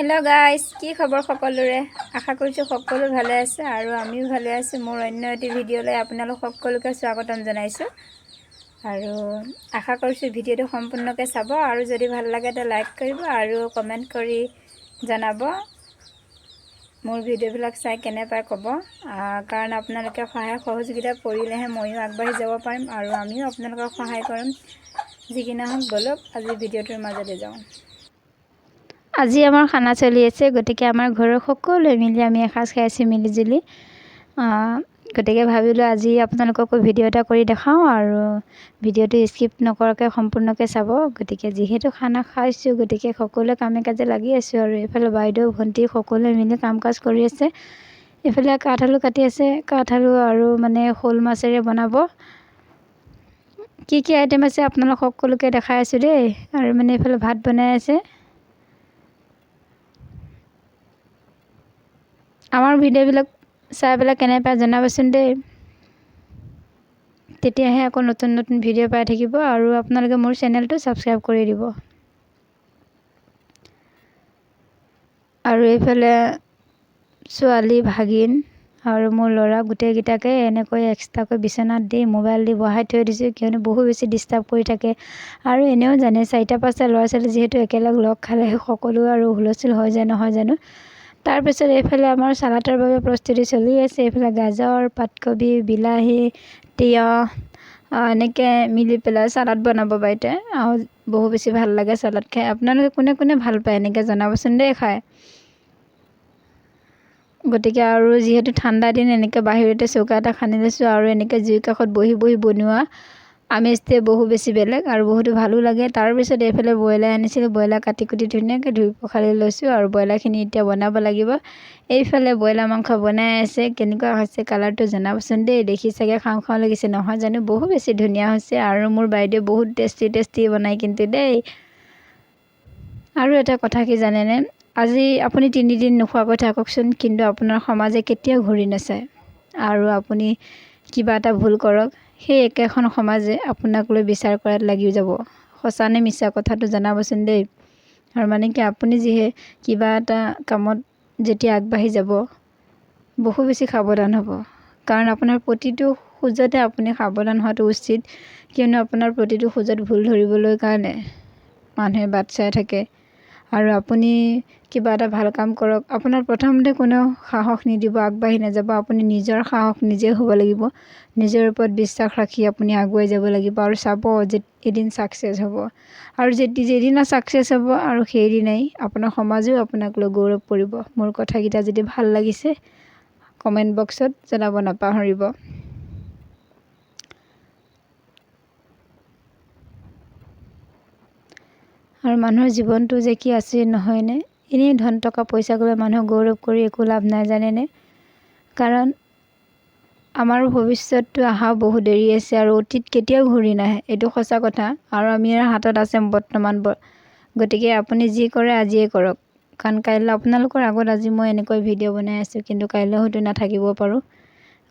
Hello' guys, কি খবৰ সকলোৰে? আশা কৰিছোঁ সকলো ভালে আছে আৰু আমিও ভালে আছোঁ। মোৰ অন্য এটি ভিডিঅ'লৈ আপোনালোক সকলোকে স্বাগতম জনাইছোঁ আৰু আশা কৰিছোঁ ভিডিঅ'টো সম্পূৰ্ণকৈ চাব আৰু যদি ভাল লাগে তো লাইক কৰিব আৰু কমেণ্ট কৰি জনাব। মোৰ ভিডিঅ'বিলাক চাই কেনে পায় ক'ব, কাৰণ আপোনালোকে সহায় সহযোগিতা কৰিলেহে ময়ো আগবাঢ়ি যাব পাৰিম আৰু আমিও আপোনালোকক সহায় কৰিম। যি কি নহওক, ব'লক আজি ভিডিঅ'টোৰ মাজলৈ যাওঁ। আজি আমাৰ খানা চলি আছে, গতিকে আমাৰ ঘৰৰ সকলোৱে মিলি আমি এসাঁজ খাই আছোঁ মিলিজুলি। গতিকে ভাবিলোঁ আজি আপোনালোককো ভিডিঅ' এটা কৰি দেখাওঁ আৰু ভিডিঅ'টো স্কিপ নকৰাকৈ সম্পূৰ্ণকৈ চাব। গতিকে যিহেতু খানা খাইছোঁ, গতিকে সকলোৱে কামে কাজে লাগি আছোঁ আৰু এইফালে বাইদেউ ভণ্টি সকলোৱে মিলি কাম কাজ কৰি আছে। এইফালে কাঠআলু কাটি আছে, কাঠআলু আৰু শ'ল মাছেৰে বনাব। কি কি আইটেম আছে আপোনালোক সকলোকে দেখাই আছোঁ দেই। আৰু এইফালে ভাত বনাই আছে। আমাৰ ভিডিঅ'বিলাক চাই পেলাই কেনে পায় জনাবচোন দেই, তেতিয়াহে আকৌ নতুন নতুন ভিডিঅ' পাই থাকিব আৰু আপোনালোকে মোৰ চেনেলটো ছাবস্ক্ৰাইব কৰি দিব। আৰু এইফালে ছোৱালী, ভাগিন আৰু মোৰ ল'ৰা গোটেইকেইটাকে এনেকৈ এক্সট্ৰাকৈ বিচনাত দি মোবাইল দি বহাই থৈ দিছোঁ, কিয়নো বহু বেছি ডিষ্টাৰ্ব কৰি থাকে। আৰু এনেও জানে 4-5টা ল'ৰা ছোৱালী যিহেতু একেলগ লগ খালে সকলো আৰু হুলস্থুল হৈ যায়, নহয় জানো। তাৰপিছত এইফালে আমাৰ চালাডৰ বাবে প্ৰস্তুতি চলি আছে। এইফালে গাজৰ, পাতকবি, বিলাহী, তিয়ঁহ এনেকৈ মিলি পেলাই চালাড বনাব বাইদেৱে। আৰু বহু বেছি ভাল লাগে চালাড খাই। আপোনালোকে কোনে কোনে ভাল পায় এনেকৈ জনাবচোন দেই খাই। গতিকে আৰু যিহেতু ঠাণ্ডা দিন, এনেকৈ বাহিৰতে চৌকা এটা খান্দি লৈছোঁ আৰু এনেকৈ জুইৰ কাষত বহি বহি বনোৱা আমেজটোৱে বহু বেছি বেলেগ আৰু বহুতো ভালো লাগে। তাৰপিছত এইফালে ব্ৰইলাৰ আনিছিলোঁ, ব্ৰইলাৰ কাটি কুটি ধুনীয়াকৈ ধুই পখালি লৈছোঁ আৰু ব্ৰইলাৰখিনি এতিয়া বনাব লাগিব। এইফালে ব্ৰইলাৰ মাংস বনাই আছে। কেনেকুৱা হৈছে কালাৰটো জনাবচোন দেই। দেখি চাগে খাওঁ খাওঁ লাগিছে, নহয় জানো। বহু বেছি ধুনীয়া হৈছে আৰু মোৰ বাইদেউ বহুত টেষ্টি বনায় কিন্তু দেই। আৰু এটা কথা কি জানেনে, আজি আপুনি 3 দিন নোখোৱাকৈ থাককচোন, কিন্তু আপোনাৰ সমাজে কেতিয়াও ঘূৰি নাচায়। আৰু আপুনি কিবা এটা ভুল কৰক, সেই একেখন সমাজে আপোনাক লৈ বিচাৰ কৰাত লাগি যাব। সঁচা নে মিছা কথাটো জনাবচোন দেই। আৰু কি আপুনি কিবা এটা কামত যেতিয়া আগবাঢ়ি যাব, বহু বেছি সাৱধান হ'ব, কাৰণ আপোনাৰ প্ৰতিটো খোজতে আপুনি সাৱধান হোৱাটো উচিত। কিয়নো আপোনাৰ প্ৰতিটো খোজত ভুল ধৰিবলৈ কাৰণে মানুহে বাট চাই থাকে। আৰু আপুনি কিবা এটা ভাল কাম কৰক, আপোনাৰ প্ৰথমতে কোনেও সাহস নিদিব, আগবাঢ়ি নাযাব। আপুনি নিজৰ সাহস নিজে হ'ব লাগিব। নিজৰ ওপৰত বিশ্বাস ৰাখি আপুনি আগুৱাই যাব লাগিব আৰু চাব যে এদিন ছাকচেছ হ'ব। আৰু যেদিনা ছাকচেছ হ'ব আৰু সেইদিনাই আপোনাৰ সমাজেও আপোনাক লৈ গৌৰৱ কৰিব। মোৰ কথাকেইটা যদি ভাল লাগিছে কমেণ্ট বক্সত জনাব নাপাহৰিব। আৰু মানুহৰ জীৱনটো যে কি আছে নহয়নে। এনেই ধন টকা পইচা কৰি মানুহক গৌৰৱ কৰি একো লাভ নাই, জানেনে। কাৰণ আমাৰ ভৱিষ্যতটো অহাও বহু দেৰি আছে আৰু অতীত কেতিয়াও ঘূৰি নাহে, এইটো সঁচা কথা। আৰু আমাৰ হাতত আছে বৰ্তমান। গতিকে আপুনি যি কৰে আজিয়ে কৰক, কাৰণ কাইলৈ আপোনালোকৰ আগত আজি মই এনেকৈ ভিডিঅ' বনাই আছোঁ, কিন্তু কাইলৈ হয়তো নাথাকিব পাৰোঁ।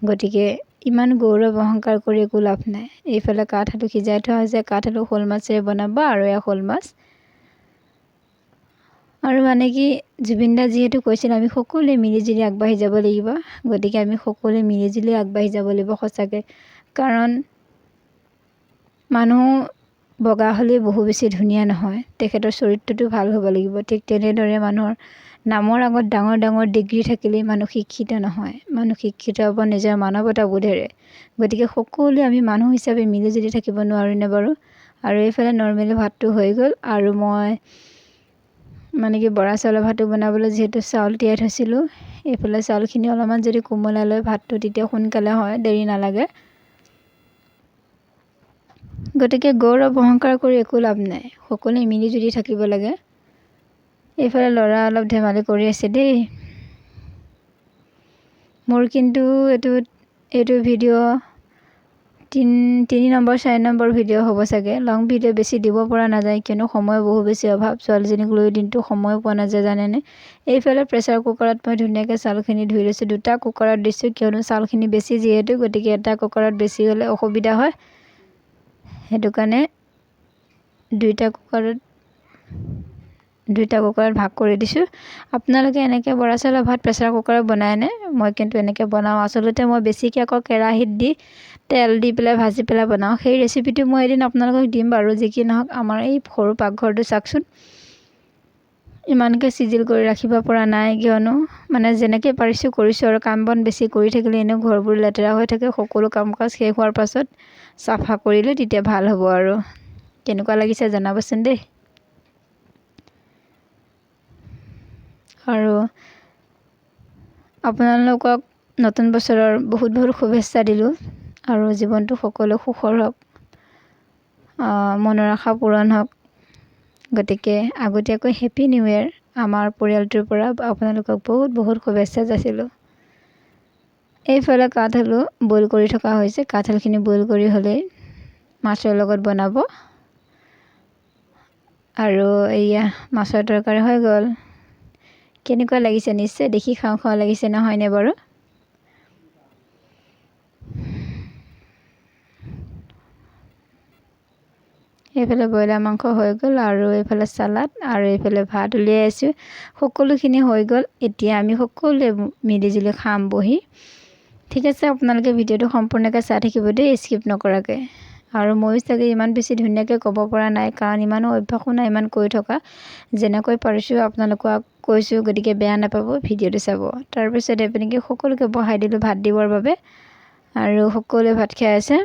গতিকে ইমান গৌৰৱ অহংকাৰ কৰি একো লাভ নাই। এইফালে কাঠআলু সিজাই থোৱা হৈছে, কাঠআলু শ'ল মাছেৰে বনাব আৰু এয়া শ'ল মাছ। আৰু কি জুবিন দা যিহেতু কৈছিল আমি সকলোৱে মিলিজুলি আগবাঢ়ি যাব লাগিব, গতিকে আমি সকলোৱে মিলিজুলি আগবাঢ়ি যাব লাগিব সঁচাকৈ। কাৰণ মানুহ বগা হ'লেই বহু বেছি ধুনীয়া নহয়, তেখেতৰ চৰিত্ৰটো ভাল হ'ব লাগিব। ঠিক তেনেদৰে মানুহৰ নামৰ আগত ডাঙৰ ডাঙৰ ডিগ্ৰী থাকিলেই মানুহ শিক্ষিত নহয়। মানুহ শিক্ষিত হ'ব নিজৰ মানৱতা বোধেৰে। গতিকে সকলোৱে আমি মানুহ হিচাপে মিলিজুলি থাকিব নোৱাৰোঁনে বাৰু। আৰু এইফালে নৰ্মেলি ভাতটো হৈ গ'ল আৰু মই বৰা চাউলৰ ভাতো বনাবলৈ যিহেতু চাউল তিয়াই থৈছিলোঁ। এইফালে চাউলখিনি অলপমান যদি কোমলাই লৈ ভাতটো তেতিয়া সোনকালে হয়, দেৰি নালাগে। গতিকে গৌৰৱ অহংকাৰ কৰি একো লাভ নাই, সকলোৱে মিলিজুলি থাকিব লাগে। এইফালে ল'ৰা অলপ ধেমালি কৰি আছে দেই। মোৰ কিন্তু এইটো ভিডিঅ' 3 নম্বৰ 4 নম্বৰ ভিডিঅ' হ'ব চাগে। লং ভিডিঅ' বেছি দিব পৰা নাযায়, কিয়নো সময় বহু বেছি অভাৱ। ছোৱালীজনীক লৈ দিনটো সময়ো পোৱা নাযায়, জানেনে। এইফালে প্ৰেছাৰ কুকাৰত মই ধুনীয়াকৈ চাউলখিনি ধুই লৈছোঁ। 2টা কুকাৰত দিছোঁ, কিয়নো চাউলখিনি বেছি যিহেতু, গতিকে এটা কুকাৰত বেছি হ'লে অসুবিধা হয়। সেইটো কাৰণে 2টা কুকাৰত দুইটা কুকাৰত ভাগ কৰি দিছোঁ। আপোনালোকে এনেকৈ বৰা চাউলৰ ভাত প্ৰেছাৰ কুকাৰত বনায়নে? মই কিন্তু এনেকৈ বনাওঁ। আচলতে মই বেছিকৈ আকৌ কেৰাহীত দি তেল দি পেলাই ভাজি পেলাই বনাওঁ। সেই ৰেচিপিটো মই এদিন আপোনালোকক দিম বাৰু। যি কি নহওক, আমাৰ এই সৰু পাকঘৰটো চাওকচোন, ইমানকৈ চিজিল কৰি ৰাখিব পৰা নাই, কিয়নো মানে যেনেকৈ পাৰিছোঁ কৰিছোঁ আৰু। কাম বন বেছি কৰি থাকিলে এনেও ঘৰবোৰ লেতেৰা হৈ থাকে। সকলো কাম কাজ শেষ হোৱাৰ পাছত চাফা কৰিলে তেতিয়া ভাল হ'ব আৰু। কেনেকুৱা লাগিছে জনাবচোন দেই। আৰু আপোনালোকক নতুন বছৰৰ বহুত বহুত শুভেচ্ছা দিলোঁ। আৰু জীৱনটো সকলো সুখৰ হওক, মনৰ আশা পূৰণ হওক। গতিকে আগতীয়াকৈ হেপী নিউ ইয়েৰ আমাৰ পৰিয়ালটোৰ পৰা আপোনালোকক বহুত বহুত শুভেচ্ছা যাচিলোঁ। এইফালে কাঠআলু বইল কৰি থকা হৈছে। কাঠআলুখিনি বইল কৰি হ'লেই মাছৰ লগত বনাব। আৰু এয়া মাছৰ তৰকাৰী হৈ গ'ল। কেনেকুৱা লাগিছে? নিশ্চয় দেখি খাওঁ খাওঁ লাগিছে, নহয়নে বাৰু? এইফালে ব্ৰইলাৰ মাংস হৈ গ'ল, আৰু এইফালে চালাড, আৰু এইফালে ভাত উলিয়াই আছোঁ। সকলোখিনি হৈ গ'ল। এতিয়া আমি সকলোৱে মিলিজুলি খাম বহি। ঠিক আছে, আপোনালোকে ভিডিঅ'টো সম্পূৰ্ণকৈ চাই থাকিব দেই, স্কিপ নকৰাকৈ। আৰু ময়ো চাগে ইমান বেছি ধুনীয়াকৈ ক'ব পৰা নাই, কাৰণ ইমানো অভ্যাসো নাই ইমান কৈ থকা। যেনেকৈ পাৰিছোঁ আপোনালোকক কৈছোঁ, গতিকে বেয়া নাপাব, ভিডিঅ'টো চাব। তাৰপিছত এইপিনে সকলোকে বহাই দিলোঁ ভাত দিবৰ বাবে, আৰু সকলোৱে ভাত খাই আছে।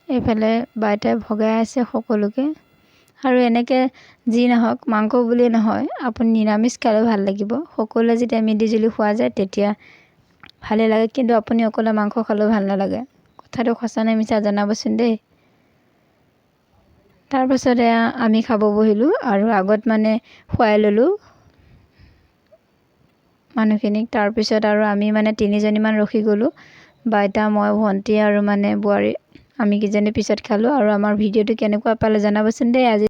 এইফালে বাইতাই ভগাই আছে সকলোকে। আৰু এনেকৈ যি নহওক, মাংস বুলিয়ে নহয়, আপুনি নিৰামিষ খালেও ভাল লাগিব। সকলোৱে যেতিয়া মিলিজুলি খোৱা যায় তেতিয়া ভালেই লাগে। কিন্তু আপুনি অকলে মাংস খালেও ভাল নালাগে। কথাটো সঁচা নে মিছা জনাবচোন দেই। তাৰপাছতে আমি খাব বহিলোঁ, আৰু আগত মানে খুৱাই ল'লোঁ মানুহখিনিক। তাৰপিছত আৰু আমি মানে 3জনীমান ৰখি গ'লোঁ, বাইতা, মই, ভণ্টি আৰু মানে বোৱাৰী। আমি কেইজনী পিছত খালোঁ। আৰু আমাৰ ভিডিঅ'টো কেনেকুৱা পালে জনাবচোন দেই। আজি